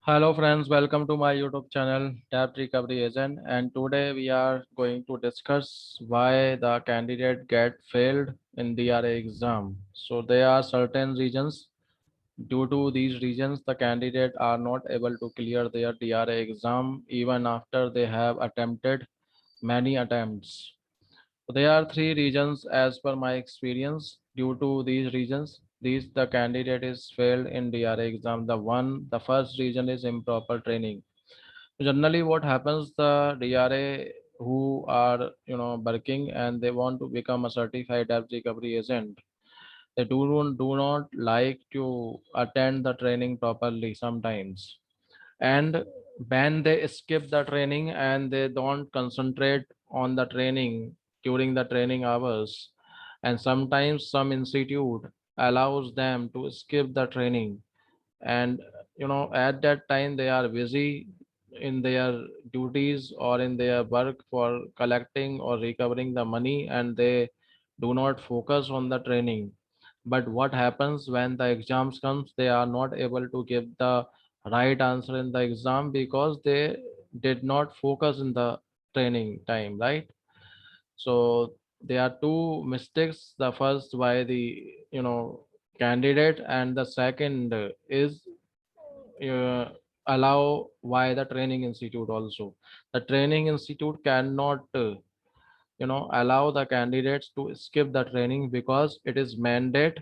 Hello friends, welcome to my YouTube channel Tap Recovery Agent, and today we are going to discuss why the candidate get failed in DRA exam. So there are certain reasons. Due to these reasons, the candidate are not able to clear their DRA exam even after they have attempted many attempts. There are three reasons as per my experience. Due to these reasons, these the candidate is failed in DRA exam. The first reason is improper training. Generally, what happens, the DRA who are working and they want to become a certified debt recovery agent, they do not like to attend the training properly sometimes, and when they skip the training and they don't concentrate on the training during the training hours, and sometimes some institute allows them to skip the training, and at that time they are busy in their duties or in their work for collecting or recovering the money, and they do not focus on the training. But what happens when the exams comes, they are not able to give the right answer in the exam because they did not focus in the training time, right? So there are two mistakes. The first by the candidate, and the second is uh, allow why the training institute also. The training institute cannot allow the candidates to skip the training because it is mandate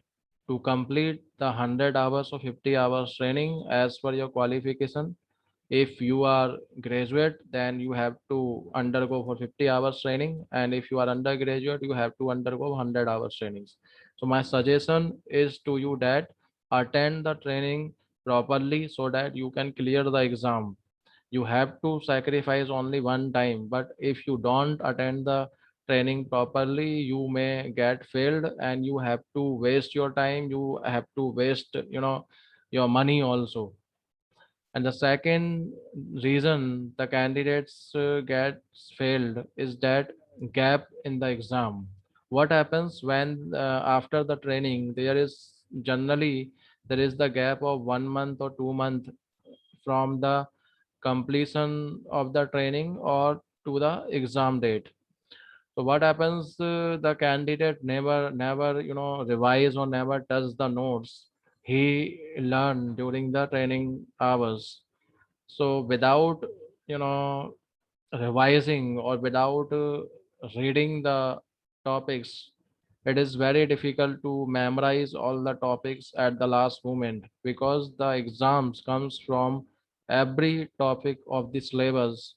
to complete the 100 hours or 50 hours training as per your qualification. If you are graduate, then you have to undergo for 50 hours training, and if you are undergraduate, you have to undergo 100 hours trainings. So my suggestion is to you that attend the training properly so that you can clear the exam. You have to sacrifice only one time, but if you don't attend the training properly, you may get failed and you have to waste your time, you have to waste your money also. And the second reason the candidates gets failed is that gap in the exam. What happens when after the training there is generally there is the gap of 1 month or 2 month from the completion of the training or to the exam date. So what happens? The candidate never revise or never touch the notes he learned during the training hours. So without you know revising or without reading the topics, it is very difficult to memorize all the topics at the last moment because the exams comes from every topic of the syllabus.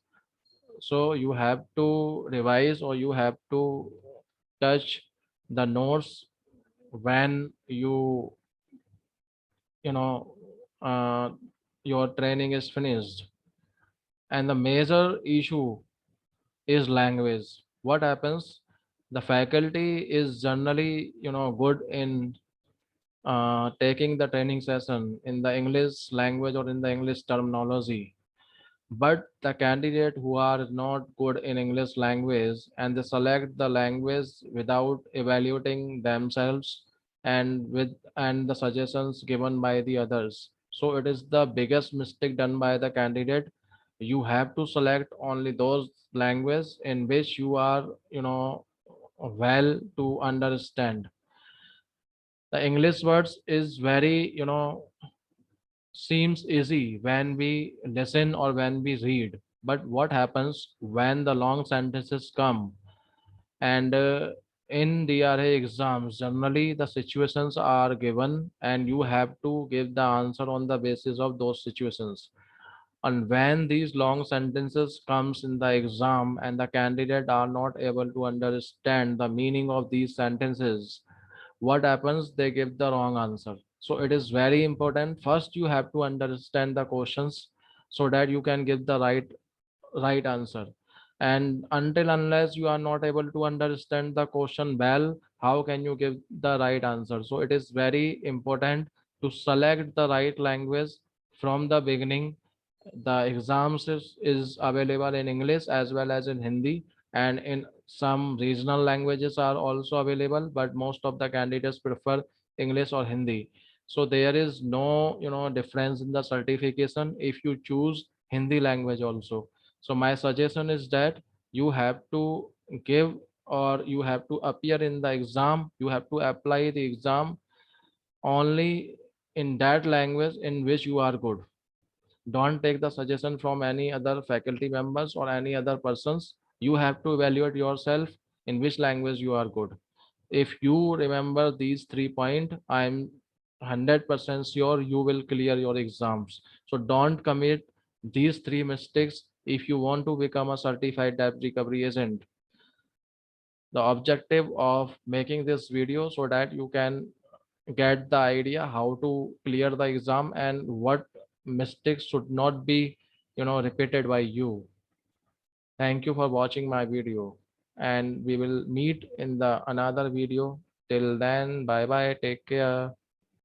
So you have to revise or you have to touch the notes when you know uh, your training is finished. And the major issue is language. What happens? The faculty is generally good in taking the training session in the English language or in the English terminology, but the candidate who are not good in English language and they select the language without evaluating themselves and the suggestions given by the others. So it is the biggest mistake done by the candidate. You have to select only those language in which you are well to understand. The English words is very seems easy when we listen or when we read, but what happens when the long sentences come? And in DRA exams, generally the situations are given and you have to give the answer on the basis of those situations. And when these long sentences comes in the exam and the candidate are not able to understand the meaning of these sentences, what happens? They give the wrong answer. So it is very important. First, you have to understand the questions so that you can give the right answer. And until unless you are not able to understand the question well, how can you give the right answer? So it is very important to select the right language from the beginning. The exams is available in English as well as in Hindi, and in some regional languages are also available, but most of the candidates prefer English or Hindi. So there is no difference in the certification if you choose Hindi language also. So my suggestion is that you have to give, or you have to appear in the exam, you have to apply the exam only in that language in which you are good. Don't take the suggestion from any other faculty members or any other persons. You have to evaluate yourself in which language you are good. If you remember these 3 points, I'm 100% sure you will clear your exams. So don't commit these three mistakes if you want to become a certified debt recovery agent. The objective of making this video so that you can get the idea how to clear the exam and what mistakes should not be repeated by you. Thank you for watching my video, and we will meet in the another video. Till then, bye bye, take care.